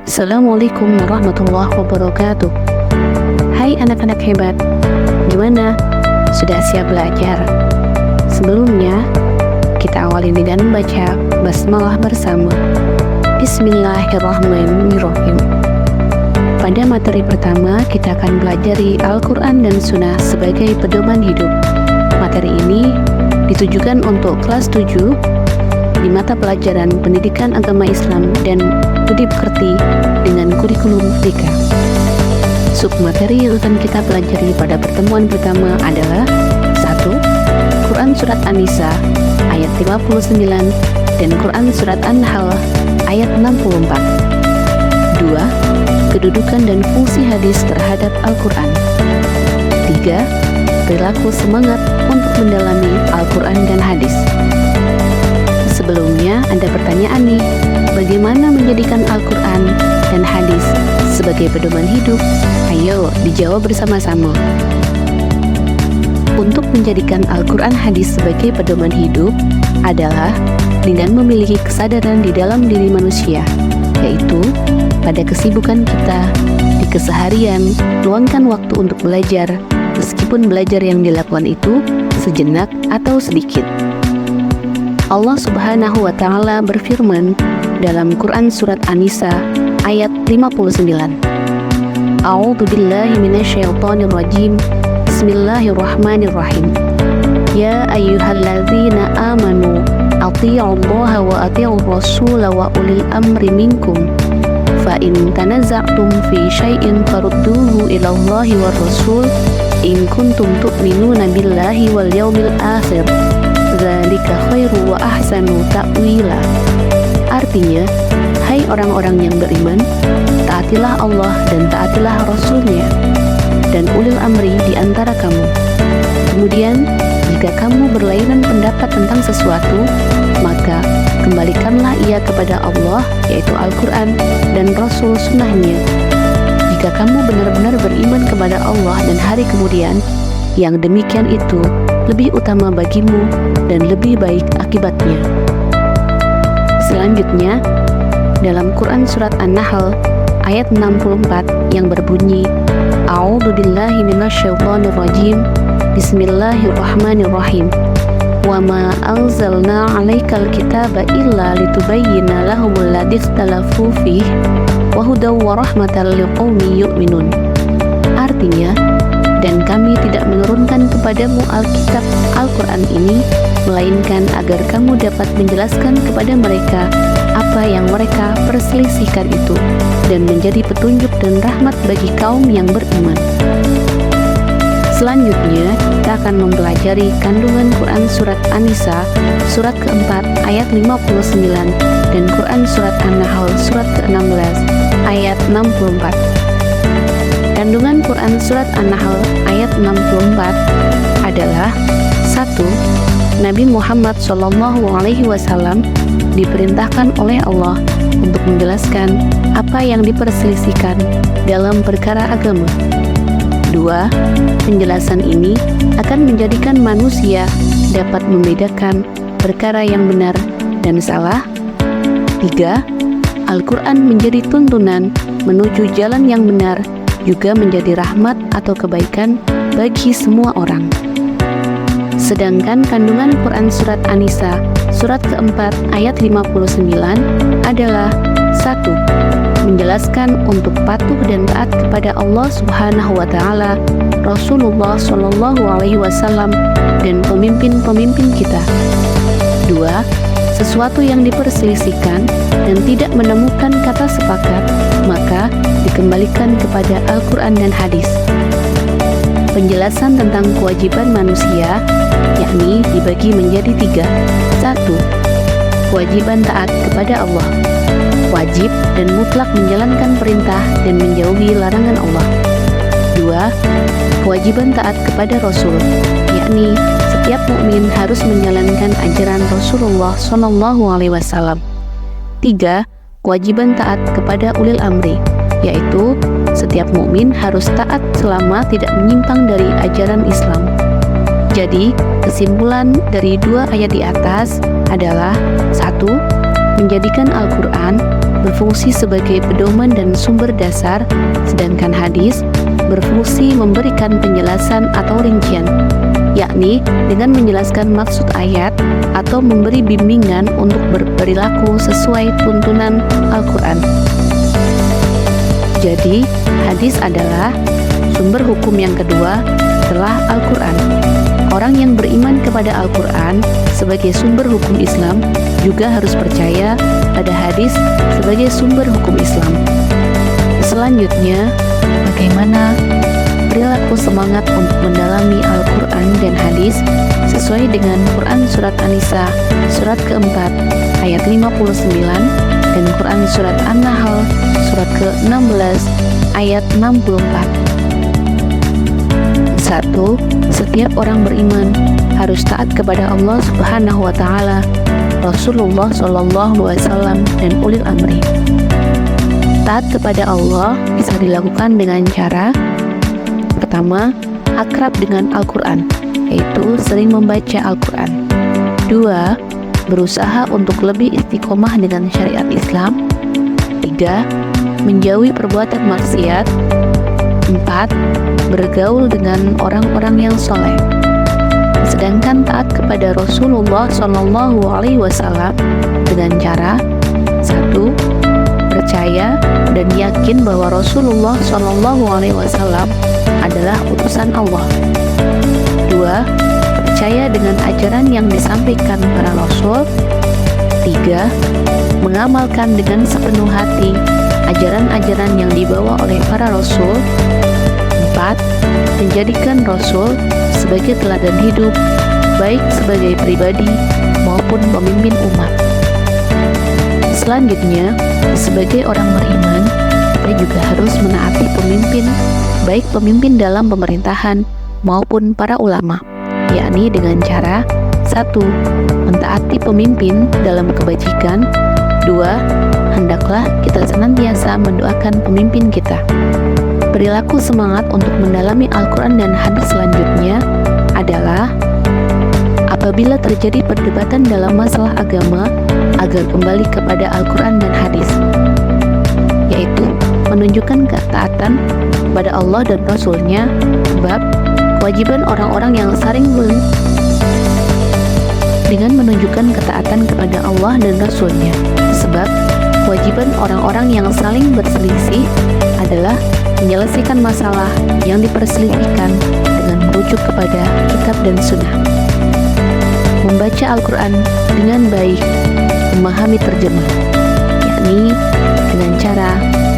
Assalamualaikum warahmatullahi wabarakatuh. Hai anak-anak hebat, gimana? Sudah siap belajar? Sebelumnya, kita awali dengan membaca basmalah bersama. Bismillahirrahmanirrahim. Pada materi pertama, kita akan pelajari Al-Quran dan Sunnah sebagai pedoman hidup. Materi ini ditujukan untuk kelas 7 di mata pelajaran Pendidikan Agama Islam dan Budi Pekerti dengan kurikulum Merdeka. Submateri yang akan kita pelajari pada pertemuan pertama adalah 1. Quran Surat An-Nisa ayat 59 dan Quran Surat An-Nahl ayat 64. 2. Kedudukan dan fungsi hadis terhadap Al-Quran. 3. Perilaku semangat untuk mendalami Al-Quran dan hadis. Sebelumnya ada pertanyaan nih, bagaimana menjadikan Al-Quran dan hadis sebagai pedoman hidup? Ayo dijawab bersama-sama. Untuk menjadikan Al-Quran hadis sebagai pedoman hidup adalah dengan memiliki kesadaran di dalam diri manusia, yaitu pada kesibukan kita di keseharian, luangkan waktu untuk belajar, meskipun belajar yang dilakukan itu sejenak atau sedikit. Allah Subhanahu wa Ta'ala berfirman dalam Quran Surat An-Nisa ayat 59. A'udzu billahi minasyaitonir rajim. Bismillahirrahmanirrahim. Ya ayyuhalladzina amanu athi'ullaha wa athi'ur rasul wa ulil amri minkum. Fa in tanaza'tum fi syai'in farudduhu ila Allahi war rasul in kuntum tu'minuna billahi wal yaumil akhir. Dzalika khairu wa ahsanu ta'wila. Artinya, hai orang-orang yang beriman, taatilah Allah dan taatilah Rasul-Nya dan ulil amri di antara kamu. Kemudian, jika kamu berlainan pendapat tentang sesuatu, maka kembalikanlah ia kepada Allah, yaitu Al-Quran dan Rasul Sunnah-Nya. Jika kamu benar-benar beriman kepada Allah dan hari kemudian, yang demikian itu lebih utama bagimu dan lebih baik akibatnya. Selanjutnya, dalam Quran Surat An-Nahl ayat 64 yang berbunyi, A'udzu billahi minasyaitonir rajim. Bismillahirrahmanirrahim. Wa ma anzalna 'alaikal kitaba illa litubayyana lahumul ladzi ikhtalafu fihi wa hudaw wa rahmatan liqaumin yu'minun. Artinya, dan kami tidak menurunkan kepadamu Alkitab Al-Quran ini, melainkan agar kamu dapat menjelaskan kepada mereka apa yang mereka perselisihkan itu, dan menjadi petunjuk dan rahmat bagi kaum yang beriman. Selanjutnya, kita akan mempelajari kandungan Quran Surat An-Nisa, surat keempat ayat 59, dan Quran Surat An-Nahl, surat ke-16, ayat 64. Kandungan Quran Surat An-Nahl ayat 64 adalah 1. Nabi Muhammad SAW diperintahkan oleh Allah untuk menjelaskan apa yang diperselisihkan dalam perkara agama. 2. Penjelasan ini akan menjadikan manusia dapat membedakan perkara yang benar dan salah. 3. Al-Quran menjadi tuntunan menuju jalan yang benar, juga menjadi rahmat atau kebaikan bagi semua orang. Sedangkan kandungan Quran Surat An-Nisa, surat keempat ayat 59 adalah 1. Menjelaskan untuk patuh dan taat kepada Allah Subhanahu wa Ta'ala, Rasulullah Shallallahu Alaihi Wasallam, dan pemimpin-pemimpin kita. 2. Sesuatu yang diperselisihkan dan tidak menemukan kata sepakat, maka dikembalikan kepada Al-Quran dan hadis. Penjelasan tentang kewajiban manusia, yakni dibagi menjadi 3. 1. Kewajiban taat kepada Allah, wajib dan mutlak menjalankan perintah dan menjauhi larangan Allah. 2. Kewajiban taat kepada Rasul, yakni setiap mukmin harus menjalankan ajaran Rasulullah SAW. 3. Kewajiban taat kepada ulil amri, yaitu setiap mukmin harus taat selama tidak menyimpang dari ajaran Islam. Jadi, kesimpulan dari 2 ayat di atas adalah 1. Menjadikan Al-Quran berfungsi sebagai pedoman dan sumber dasar, sedangkan hadis berfungsi memberikan penjelasan atau rincian, yakni dengan menjelaskan maksud ayat atau memberi bimbingan untuk berperilaku sesuai tuntunan Al-Quran. Jadi, hadis adalah sumber hukum yang kedua setelah Al-Quran. Orang yang beriman kepada Al-Quran sebagai sumber hukum Islam juga harus percaya pada hadis sebagai sumber hukum Islam. Selanjutnya, bagaimana perilaku semangat untuk mendalami Al-Quran dan hadis sesuai dengan Quran Surat An-Nisa surat keempat ayat 59 dan Quran Surat An-Nahl surat ke-16 ayat 64. 1. Setiap orang beriman harus taat kepada Allah Subhanahu wa Ta'ala, Rasulullah SAW, dan ulil amri. Taat kepada Allah bisa dilakukan dengan cara: pertama, akrab dengan Al-Quran, yaitu sering membaca Al-Quran. 2. Berusaha untuk lebih istiqomah dengan syariat Islam. 3. Menjauhi perbuatan maksiat. 4. Bergaul dengan orang-orang yang soleh. Sedangkan taat kepada Rasulullah SAW dengan cara: 1. Percaya dan yakin bahwa Rasulullah SAW adalah utusan Allah. 2. Percaya dengan ajaran yang disampaikan para Rasul. 3. Mengamalkan dengan sepenuh hati ajaran-ajaran yang dibawa oleh para Rasul. 4. Menjadikan Rasul sebagai teladan hidup, baik sebagai pribadi maupun pemimpin umat. Selanjutnya, sebagai orang beriman, kita juga harus menaati pemimpin, baik pemimpin dalam pemerintahan maupun para ulama, yakni dengan cara: 1. Mentaati pemimpin dalam kebajikan. 2. Hendaklah kita senantiasa mendoakan pemimpin kita. Perilaku semangat untuk mendalami Al-Quran dan hadis selanjutnya adalah: apabila terjadi perdebatan dalam masalah agama, agar kembali kepada Al-Quran dan hadis, yaitu menunjukkan ketaatan kepada Allah dan Rasul-Nya. Bab kewajiban orang-orang yang saling dengan menunjukkan ketaatan kepada Allah dan Rasul-Nya. Sebab kewajiban orang-orang yang saling berselisih adalah menyelesaikan masalah yang diperselisihkan dengan merujuk kepada kitab dan sunnah. Membaca Al-Quran dengan baik, memahami terjemah, yakni dengan cara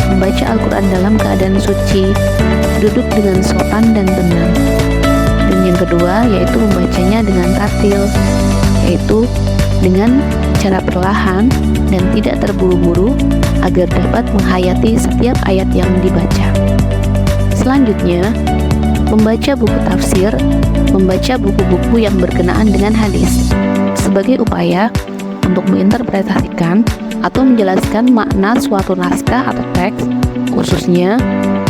membaca Al-Quran dalam keadaan suci, duduk dengan sopan dan tenang. Dan yang kedua yaitu membacanya dengan tartil, yaitu dengan cara perlahan dan tidak terburu-buru agar dapat menghayati setiap ayat yang dibaca. Selanjutnya, membaca buku tafsir, membaca buku-buku yang berkenaan dengan hadis sebagai upaya untuk menginterpretasikan atau menjelaskan makna suatu naskah atau teks, khususnya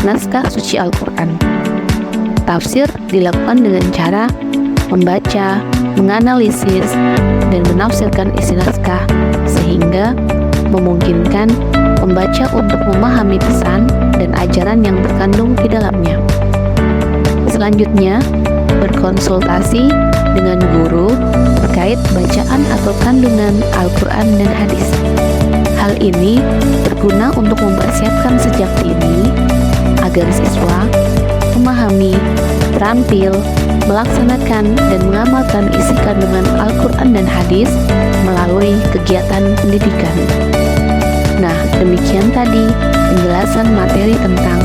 naskah suci Al-Quran. Tafsir dilakukan dengan cara membaca, menganalisis, dan menafsirkan isi naskah sehingga memungkinkan pembaca untuk memahami pesan dan ajaran yang terkandung di dalamnya. Selanjutnya, berkonsultasi dengan guru terkait bacaan atau kandungan Al-Quran dan hadis. Hal ini berguna untuk mempersiapkan sejak dini agar siswa memahami, terampil, melaksanakan dan mengamalkan isi kandungan Al-Quran dan hadis melalui kegiatan pendidikan. Nah, demikian tadi penjelasan materi tentang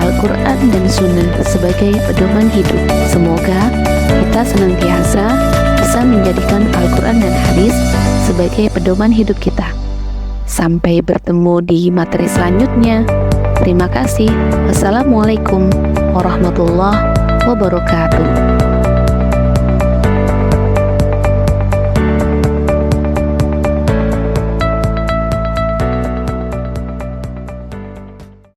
Al-Quran dan Sunnah sebagai pedoman hidup. Semoga kita senantiasa bisa menjadikan Al-Quran dan hadis sebagai pedoman hidup kita. Sampai bertemu di materi selanjutnya. Terima kasih. Wassalamualaikum warahmatullahi wabarakatuh.